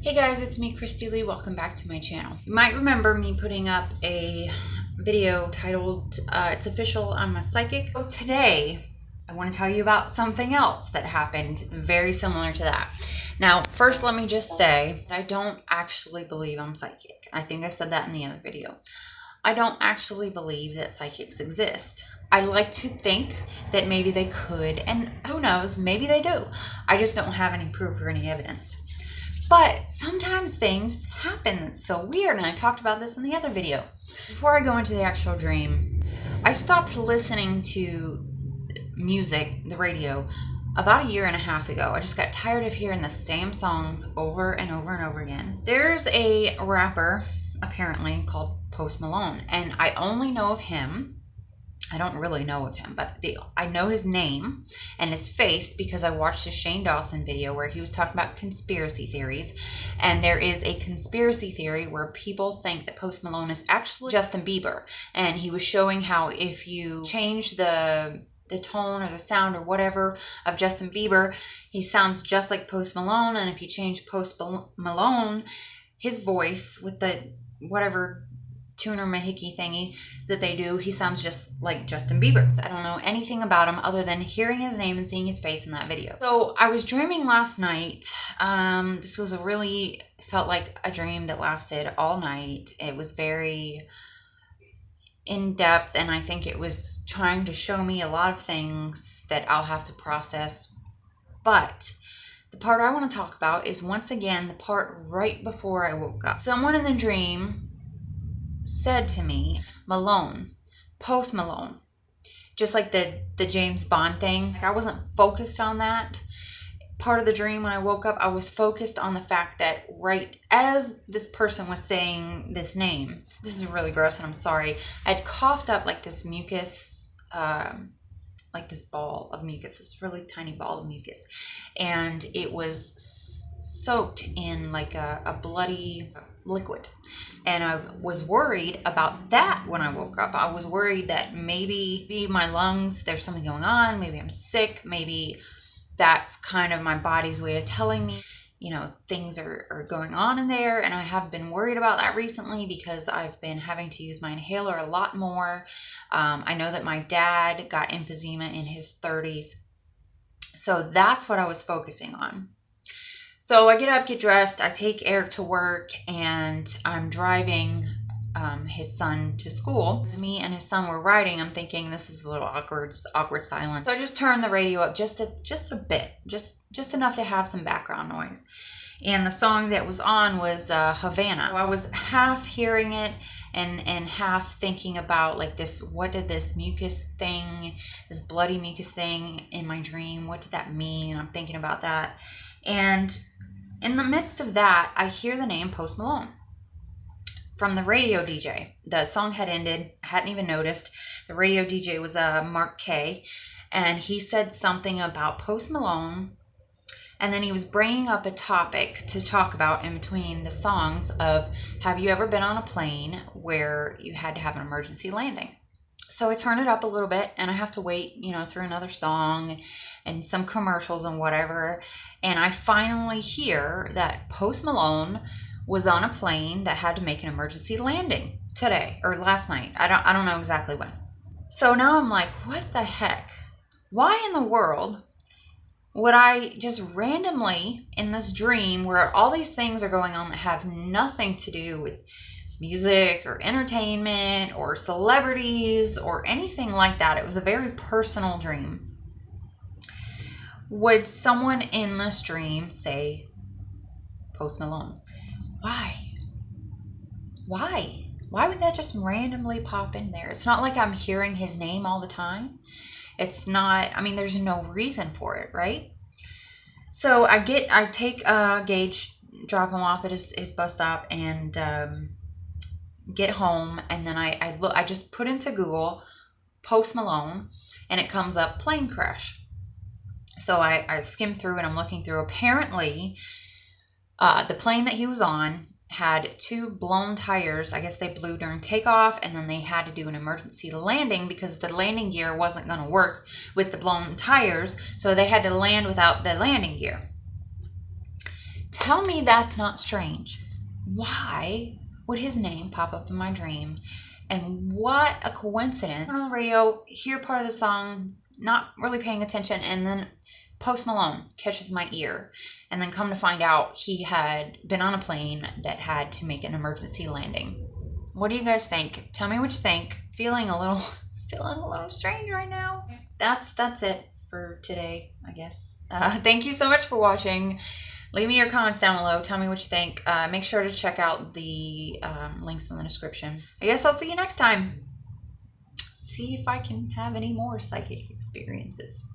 Hey guys, it's me, Christy Lee. Welcome back to my channel. You might remember me putting up a video titled, It's Official, I'm a Psychic. So today, I want to tell you about something else that happened very similar to that. Now, first let me just say, I don't actually believe I'm psychic. I think I said that in the other video. I don't actually believe that psychics exist. I like to think that maybe they could, and who knows, maybe they do. I just don't have any proof or any evidence. But sometimes things happen that's so weird, and I talked about this in the other video. Before I go into the actual dream, I stopped listening to music, the radio, about 1.5 years ago. I just got tired of hearing the same songs over and over and over again. There's a rapper, apparently, called Post Malone, and I only know of him. I don't really know of him, but I know his name and his face because I watched a Shane Dawson video where he was talking about conspiracy theories. And there is a conspiracy theory where people think that Post Malone is actually Justin Bieber. And he was showing how if you change the tone or the sound or whatever of Justin Bieber, he sounds just like Post Malone. And if you change Post Malone, his voice with the whatever tuner mahickey thingy that they do, he sounds just like Justin Bieber. I don't know anything about him other than hearing his name and seeing his face in that video. So I was dreaming last night. This was felt like a dream that lasted all night. It was very in-depth, and I think it was trying to show me a lot of things that I'll have to process. But the part I want to talk about is, once again, the part right before I woke up. Someone in the dream said to me, Malone, Post Malone, just like the James Bond thing. I wasn't focused on that part of the dream. When I woke up, I was focused on the fact that right as this person was saying this name, this is really gross and I'm sorry, I'd coughed up like this mucus, like this ball of mucus, this really tiny ball of mucus, and it was soaked in like a bloody liquid. And I was worried about that when I woke up. I was worried that maybe my lungs, there's something going on. Maybe I'm sick. Maybe that's kind of my body's way of telling me, you know, things are going on in there. And I have been worried about that recently because I've been having to use my inhaler a lot more. I know that my dad got emphysema in his 30s. So that's what I was focusing on. So I get up, get dressed, I take Eric to work, and I'm driving his son to school. As me and his son were riding, I'm thinking this is a little awkward silence. So I just turned the radio up just a bit, just enough to have some background noise. And the song that was on was Havana. So I was half hearing it and half thinking about like this, what did this mucus thing, this bloody mucus thing in my dream, what did that mean? I'm thinking about that. And in the midst of that, I hear the name Post Malone from the radio DJ. The song had ended. I hadn't even noticed. The radio DJ was Mark K. And he said something about Post Malone. And then he was bringing up a topic to talk about in between the songs of, have you ever been on a plane where you had to have an emergency landing? So I turn it up a little bit, and I have to wait, you know, through another song and some commercials and whatever. And I finally hear that Post Malone was on a plane that had to make an emergency landing today or last night. I don't know exactly when. So now I'm like, what the heck? Why in the world would I just randomly in this dream where all these things are going on that have nothing to do with music or entertainment or celebrities or anything like that? It was a very personal dream. Would someone in this dream say Post Malone? Why? Why would that just randomly pop in there? It's not like I'm hearing his name all the time. It's not, I mean, there's no reason for it, right? So I take Gage, drop him off at his bus stop, and get home, and then I just put into Google Post Malone, and it comes up plane crash. So I skimmed through and I'm looking through. Apparently, the plane that he was on had 2 blown tires. I guess they blew during takeoff, and then they had to do an emergency landing because the landing gear wasn't going to work with the blown tires. So they had to land without the landing gear. Tell me that's not strange. Why would his name pop up in my dream? And what a coincidence. On the radio, hear part of the song, not really paying attention, and then Post Malone catches my ear. And then come to find out he had been on a plane that had to make an emergency landing. What do you guys think? Tell me what you think. Feeling a little strange right now. That's it for today, I guess. Thank you so much for watching. Leave me your comments down below. Tell me what you think. Make sure to check out the links in the description. I guess I'll see you next time. See if I can have any more psychic experiences.